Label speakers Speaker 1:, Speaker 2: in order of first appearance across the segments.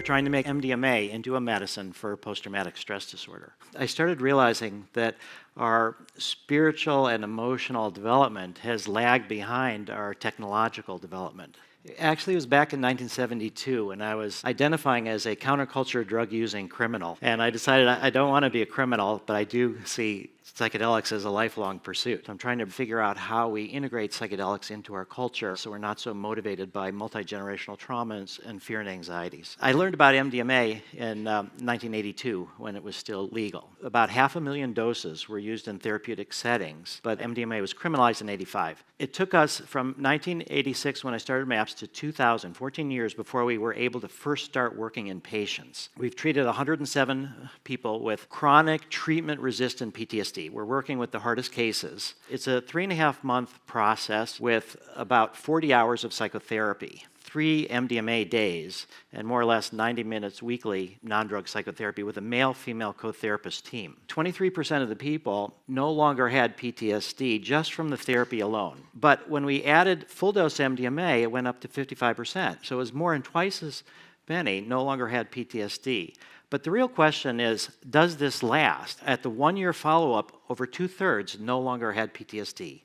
Speaker 1: We're trying to make MDMA into a medicine for post-traumatic stress disorder. I started realizing that our spiritual and emotional development has lagged behind our technological development. Actually, it was back in 1972 when I was identifying as a counterculture drug-using criminal. And I decided I don't want to be a criminal, but I do see psychedelics as a lifelong pursuit. I'm trying to figure out how we integrate psychedelics into our culture so we're not so motivated by multi-generational traumas and fear and anxieties. I learned about MDMA in 1982 when it was still legal. About 500,000 doses were used in therapeutic settings, but MDMA was criminalized in 85. It took us from 1986 when I started MAPS to 2000, 14 years before we were able to first start working in patients. We've treated 107 people with chronic treatment-resistant PTSD. We're working with the hardest cases. It's a 3.5-month process with about 40 hours of psychotherapy, 3 MDMA days, and more or less 90 minutes weekly non-drug psychotherapy with a male-female co-therapist team. 23% of the people no longer had PTSD just from the therapy alone. But when we added full-dose MDMA, it went up to 55%. So it was more than twice as many no longer had PTSD. But the real question is, does this last? At the 1-year follow-up, over 2/3 no longer had PTSD.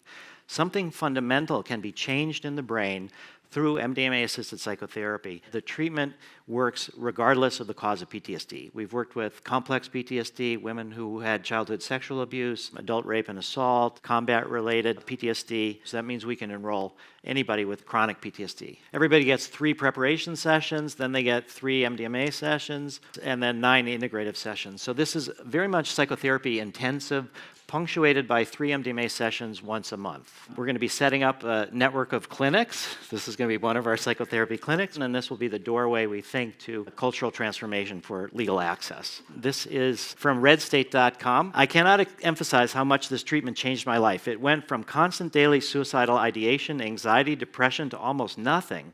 Speaker 1: Something fundamental can be changed in the brain through MDMA-assisted psychotherapy. The treatment works regardless of the cause of PTSD. We've worked with complex PTSD, women who had childhood sexual abuse, adult rape and assault, combat-related PTSD. So that means we can enroll anybody with chronic PTSD. Everybody gets 3 preparation sessions, then they get 3 MDMA sessions, and then 9 integrative sessions. So this is very much psychotherapy intensive, punctuated by 3 MDMA sessions once a month. We're going to be setting up a network of clinics. This is going to be one of our psychotherapy clinics, and this will be the doorway, we think, to cultural transformation for legal access. This is from redstate.com. I cannot emphasize how much this treatment changed my life. It went from constant daily suicidal ideation, anxiety, depression, to almost nothing.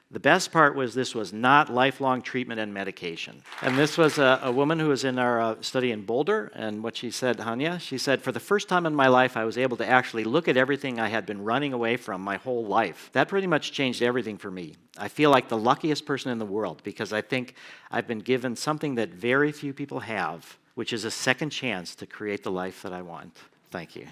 Speaker 1: The best part was this was not lifelong treatment and medication. And this was a woman who was in our study in Boulder, and what she said, Hanya, she said, for the first time in my life, I was able to actually look at everything I had been running away from my whole life. That pretty much changed everything for me. I feel like the luckiest person in the world because I think I've been given something that very few people have, which is a second chance to create the life that I want. Thank you.